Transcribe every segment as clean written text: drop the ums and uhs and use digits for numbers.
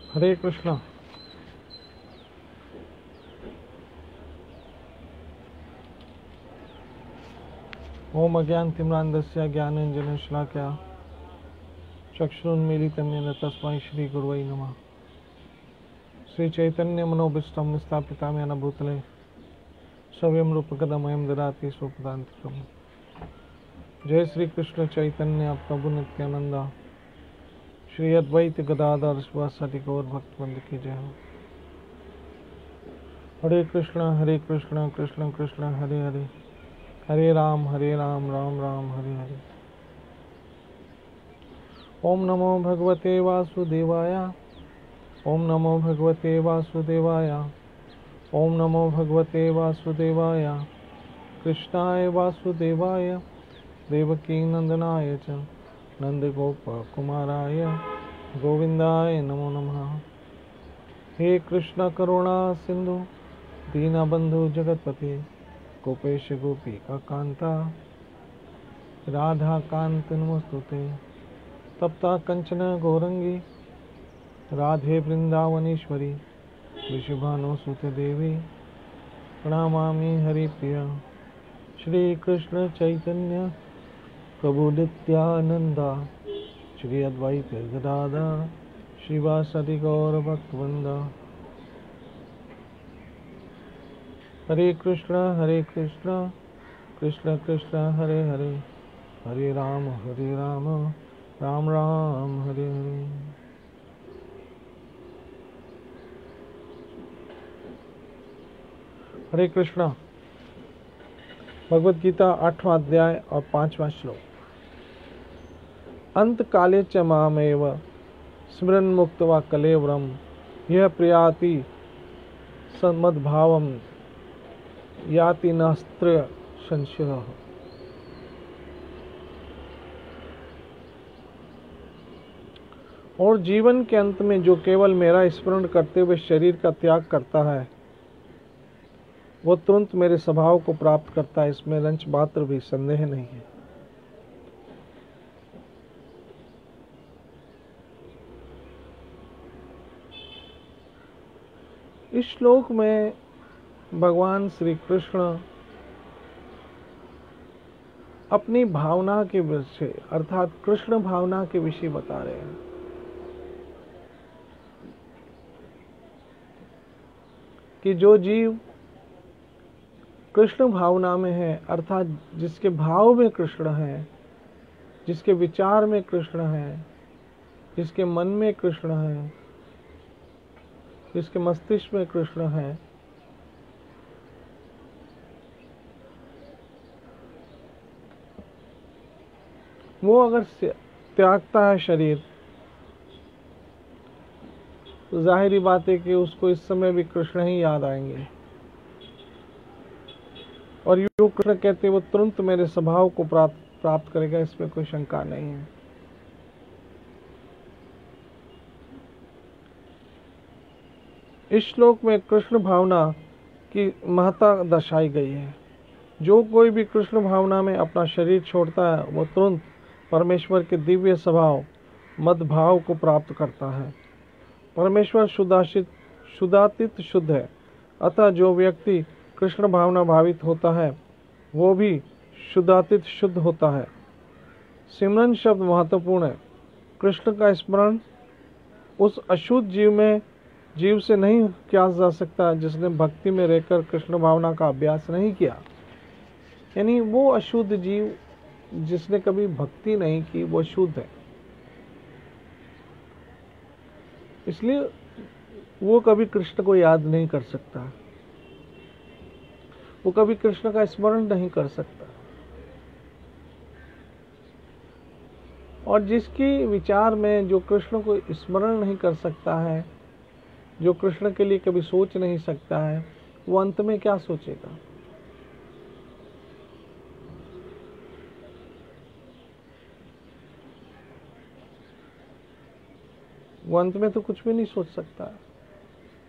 हरे कृष्णा। ओम अज्ञानतिम्रान्धस्य ज्ञानाञ्जनशलाकया चक्षुरुन्मीलितं येन तस्मै श्रीगुरवे नमः। श्रीचैतन्यमनोभीष्टं स्थापितं येन भूतले स्वयं रूपकदमयं ददाति स्वपदान्तिकम्। जय श्री कृष्ण चैतन्य प्रभु नित्यानंद श्री अद्वैत गदाधर शिवासादि गौर भक्तवृंद की जय हो। हरे कृष्ण कृष्ण कृष्ण हरे हरे, हरे राम राम राम हरे हरे। ओम नमो भगवते वासुदेवाय, ओम नमो भगवते वासुदेवाय, ओम नमो भगवते वासुदेवाय। कृष्णाय वासुदेवाय देवकी नंदनाय च नंदगोपकुमाराय गोविंदाय नमो नमः। हे कृष्ण करुणा सिंधु दीनबंधु जगतपते गोपेश गोपिका कांता राधा कांत नमोस्तुते। तप्ता कंचन गौरंगी राधे वृंदावनेश्वरी वृषभानुसुते देवी प्रणमामि हरिप्रिया। श्री कृष्ण चैतन्य प्रभु नित्यानंदा श्री अद्वैत गदाधर श्रीवासदि गौर भक्तवृंद। हरे कृष्ण कृष्ण कृष्ण हरे हरे, हरे राम राम राम हरे हरे। हरे कृष्णा। भगवद गीता 8वां अध्याय और 5वां श्लोक। अंत काले च मामेव स्मरन् मुक्त्वा कलेवरम यह प्रयाति सन्मद्भावम याति नास्त्र संशयः। और जीवन के अंत में जो केवल मेरा स्मरण करते हुए शरीर का त्याग करता है वो तुरंत मेरे स्वभाव को प्राप्त करता है, इसमें रंच मात्र भी संदेह नहीं है। इस श्लोक में भगवान श्री कृष्ण अपनी भावना के विषय अर्थात कृष्ण भावना के विषय बता रहे हैं कि जो जीव कृष्ण भावना में है अर्थात जिसके भाव में कृष्ण है, जिसके विचार में कृष्ण है, जिसके मन में कृष्ण है, जिसके मस्तिष्क में कृष्ण है, वो अगर त्यागता है शरीर तो जाहिरी बात है कि उसको इस समय भी कृष्ण ही याद आएंगे। और यो कृष्ण कहते वो तुरंत मेरे स्वभाव को प्राप्त करेगा, इसमें कोई शंका नहीं है। इस श्लोक में कृष्ण भावना की महत्ता दर्शाई गई है। जो कोई भी कृष्ण भावना में अपना शरीर छोड़ता है वो तुरंत परमेश्वर के दिव्य स्वभाव मद्भाव को प्राप्त करता है। परमेश्वर शुद्धातीत शुद्ध है, अतः जो व्यक्ति कृष्ण भावना भावित होता है वो भी शुद्धातीत शुद्ध होता है। सिमरन शब्द महत्वपूर्ण है। कृष्ण का स्मरण उस अशुद्ध जीव से नहीं किया जा सकता जिसने भक्ति में रहकर कृष्ण भावना का अभ्यास नहीं किया। यानी वो अशुद्ध जीव जिसने कभी भक्ति नहीं की वो शुद्ध है, इसलिए वो कभी कृष्ण को याद नहीं कर सकता, वो कभी कृष्ण का स्मरण नहीं कर सकता। और जिसकी विचार में जो कृष्ण को स्मरण नहीं कर सकता है, जो कृष्ण के लिए कभी सोच नहीं सकता है, वो अंत में क्या सोचेगा? वो अंत में तो कुछ भी नहीं सोच सकता।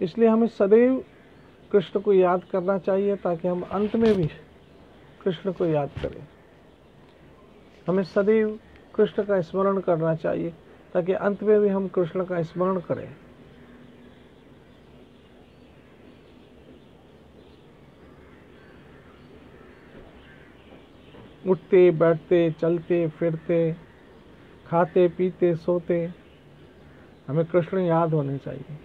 इसलिए हमें सदैव कृष्ण को याद करना चाहिए ताकि हम अंत में भी कृष्ण को याद करें। हमें सदैव कृष्ण का स्मरण करना चाहिए ताकि अंत में भी हम कृष्ण का स्मरण करें। उठते बैठते चलते फिरते खाते पीते सोते हमें कृष्ण याद होने चाहिए।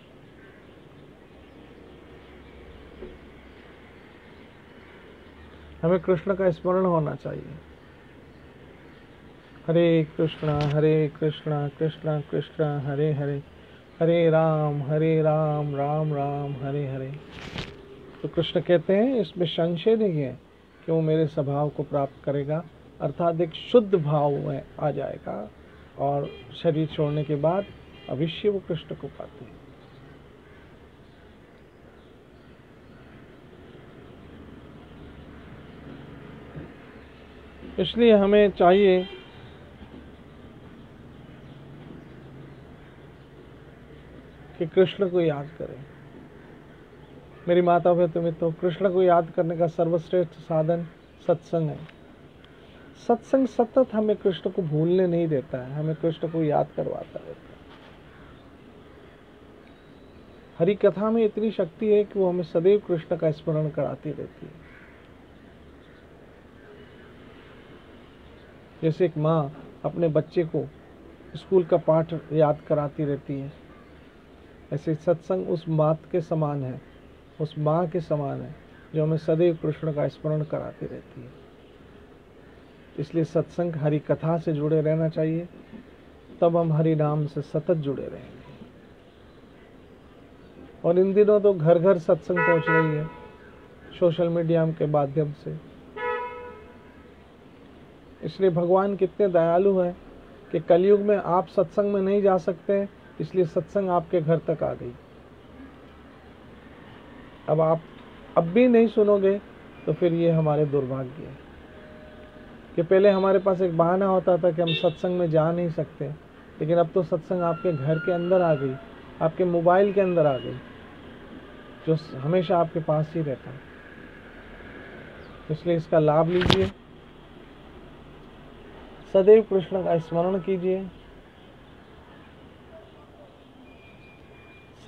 हमें कृष्ण का स्मरण होना चाहिए। हरे कृष्णा कृष्ण कृष्ण हरे हरे, हरे राम राम राम हरे हरे। तो कृष्ण कहते हैं इसमें संशय नहीं है कि वो मेरे स्वभाव को प्राप्त करेगा, अर्थात एक शुद्ध भाव में आ जाएगा और शरीर छोड़ने के बाद अवश्य वो कृष्ण को पाते हैं। इसलिए हमें चाहिए कि कृष्ण को याद करें। मेरी माता पिता मित्रों, कृष्ण को याद करने का सर्वश्रेष्ठ साधन सत्संग है। सत्संग सतत हमें कृष्ण को भूलने नहीं देता है, हमें कृष्ण को याद करवाता रहता है। हरि कथा में इतनी शक्ति है कि वो हमें सदैव कृष्ण का स्मरण कराती रहती है। जैसे एक माँ अपने बच्चे को स्कूल का पाठ याद कराती रहती है, ऐसे सत्संग उस बात के समान है, उस माँ के समान है जो हमें सदैव कृष्ण का स्मरण कराती रहती है। इसलिए सत्संग हरि कथा से जुड़े रहना चाहिए, तब हम हरि नाम से सतत जुड़े रहेंगे। और इन दिनों तो घर घर सत्संग पहुंच रही है सोशल मीडिया के माध्यम से। इसलिए भगवान कितने दयालु हैं कि कलयुग में आप सत्संग में नहीं जा सकते, इसलिए सत्संग आपके घर तक आ गई। अब आप अब भी नहीं सुनोगे तो फिर ये हमारे दुर्भाग्य है कि पहले हमारे पास एक बहाना होता था कि हम सत्संग में जा नहीं सकते, लेकिन अब तो सत्संग आपके घर के अंदर आ गई, आपके मोबाइल के अंदर आ गई, जो हमेशा आपके पास ही रहता है। इसलिए इसका लाभ लीजिए, सदैव कृष्ण का स्मरण कीजिए,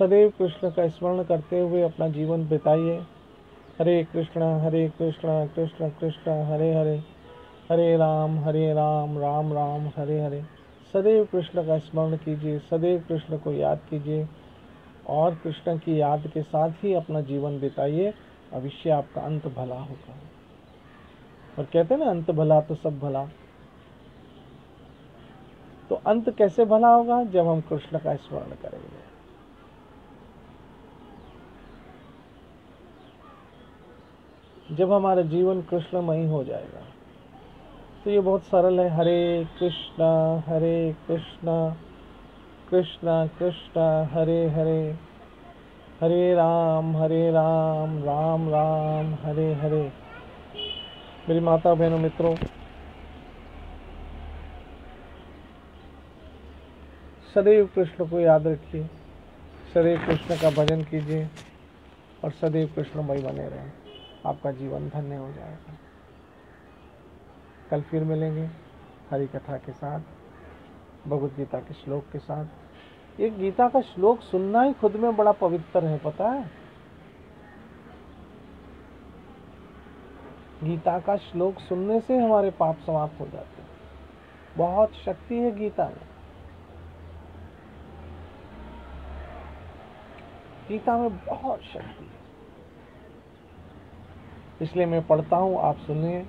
सदैव कृष्ण का स्मरण करते हुए अपना जीवन बिताइए। हरे कृष्ण कृष्ण कृष्ण हरे हरे, हरे राम राम राम हरे हरे। सदैव कृष्ण का स्मरण कीजिए, सदैव कृष्ण को याद कीजिए और कृष्ण की याद के साथ ही अपना जीवन बिताइए। अवश्य आपका अंत भला होगा। और कहते हैं ना, अंत भला तो सब भला। तो अंत कैसे भला होगा? जब हम कृष्ण का स्मरण करेंगे। जब हमारा जीवन कृष्णमयी हो जाएगा। तो ये बहुत सरल है। हरे कृष्णा कृष्ण कृष्ण हरे हरे, हरे राम राम राम हरे हरे। मेरी माता बहनों मित्रों, सदैव कृष्ण को याद रखिए, सदैव कृष्ण का भजन कीजिए और सदैव कृष्णमय बने रहें। आपका जीवन धन्य हो जाएगा। कल फिर मिलेंगे हरि कथा के साथ, भगवद गीता के श्लोक के साथ। एक गीता का श्लोक सुनना ही खुद में बड़ा पवित्र है, पता है? गीता का श्लोक सुनने से हमारे पाप समाप्त हो जाते हैं। बहुत शक्ति है गीता में। गीता में बहुत शक्ति है। इसलिए मैं पढ़ता हूँ, आप सुनिए,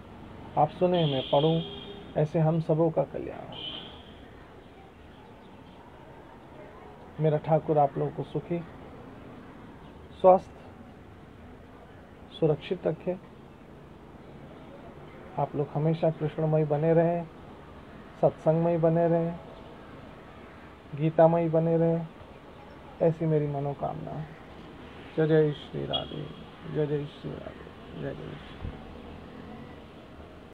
आप सुने मैं पढ़ूं, ऐसे हम सबों का कल्याण। मेरा ठाकुर आप लोगों को सुखी, स्वस्थ, सुरक्षित रखे। आप लोग हमेशा कृष्णमय बने रहें, सत्संगमय बने रहें, गीतामय बने रहें, ऐसी मेरी मनोकामना है। जय जय श्री राधे, जय जय श्री राधे, जय जय श्री राधे।